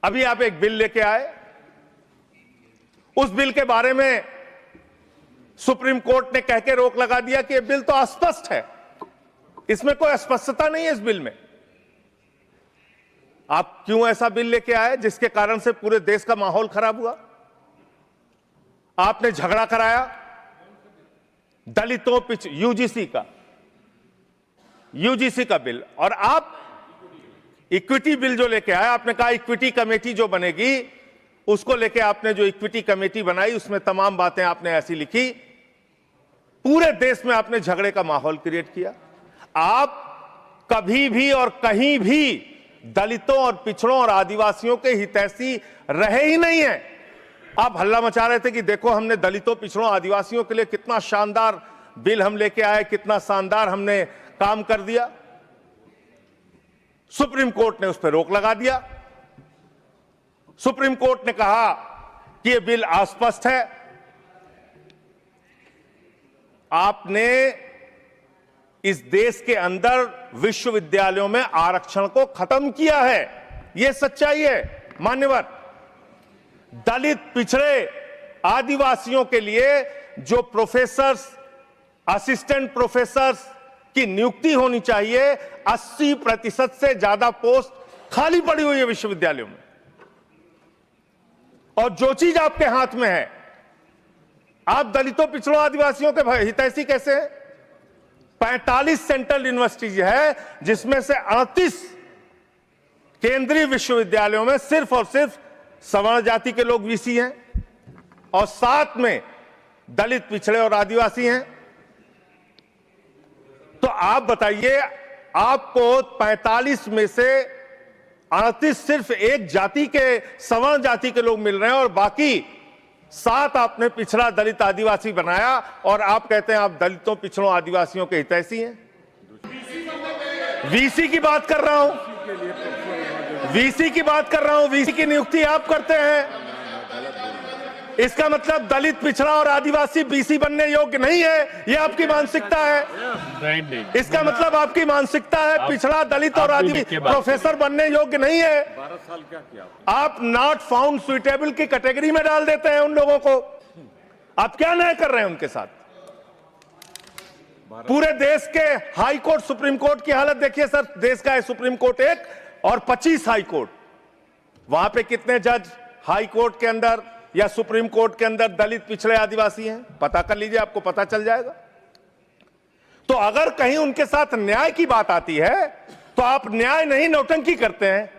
अभी आप एक बिल लेके आए, उस बिल के बारे में सुप्रीम कोर्ट ने कह के रोक लगा दिया कि यह बिल तो अस्पष्ट है, इसमें कोई स्पष्टता नहीं है इस बिल में। आप क्यों ऐसा बिल लेके आए जिसके कारण से पूरे देश का माहौल खराब हुआ? आपने झगड़ा कराया दलितों यूजीसी का बिल, और आप इक्विटी बिल जो लेके आए, आपने कहा इक्विटी कमेटी जो बनेगी उसको लेके आपने जो इक्विटी कमेटी बनाई उसमें तमाम बातें आपने ऐसी लिखी, पूरे देश में आपने झगड़े का माहौल क्रिएट किया। आप कभी भी और कहीं भी दलितों और पिछड़ों और आदिवासियों के हितैषी रहे ही नहीं है। आप हल्ला मचा रहे थे कि देखो हमने दलितों, पिछड़ों, आदिवासियों के लिए कितना शानदार बिल हम लेके आए, कितना शानदार हमने काम कर दिया। सुप्रीम कोर्ट ने उस पर रोक लगा दिया। सुप्रीम कोर्ट ने कहा कि यह बिल अस्पष्ट है। आपने इस देश के अंदर विश्वविद्यालयों में आरक्षण को खत्म किया है, यह सच्चाई है मान्यवर। दलित, पिछड़े, आदिवासियों के लिए जो प्रोफेसर्स, असिस्टेंट प्रोफेसर्स की नियुक्ति होनी चाहिए, 80% से ज्यादा पोस्ट खाली पड़ी हुई है विश्वविद्यालयों में। और जो चीज आपके हाथ में है, आप दलितों, पिछड़ों, आदिवासियों के हितैषी कैसे हैं? 45 सेंट्रल यूनिवर्सिटीज है जिसमें से 38 केंद्रीय विश्वविद्यालयों में सिर्फ और सिर्फ सवर्ण जाति के लोग वीसी हैं और 7 में दलित, पिछड़े और आदिवासी हैं। तो आप बताइए, आपको 45 में से 38 सिर्फ एक जाति के, सवर्ण जाति के लोग मिल रहे हैं और बाकी 7 आपने पिछड़ा, दलित, आदिवासी बनाया, और आप कहते हैं आप दलितों, पिछड़ों, आदिवासियों के हितैषी हैं। वीसी की बात कर रहा हूं, वीसी की बात कर रहा हूं। वीसी की नियुक्ति आप करते हैं, इसका मतलब दलित, पिछड़ा और आदिवासी बीसी बनने योग्य नहीं है, यह आपकी मानसिकता है। इसका मतलब आपकी मानसिकता है पिछड़ा, दलित और आदिवासी प्रोफेसर बनने योग्य नहीं है। 12 साल क्या किया आप नॉट फाउंड सुइटेबल की कैटेगरी में डाल देते हैं उन लोगों को। आप क्या न्याय कर रहे हैं उनके साथ? पूरे देश के हाई कोर्ट, सुप्रीम कोर्ट की हालत देखिए सर। देश का है सुप्रीम कोर्ट एक और 25 हाई कोर्ट। वहां पे कितने जज हाई कोर्ट के अंदर या सुप्रीम कोर्ट के अंदर दलित, पिछड़े, आदिवासी हैं? पता कर लीजिए, आपको पता चल जाएगा। तो अगर कहीं उनके साथ न्याय की बात आती है तो आप न्याय नहीं, नौटंकी करते हैं।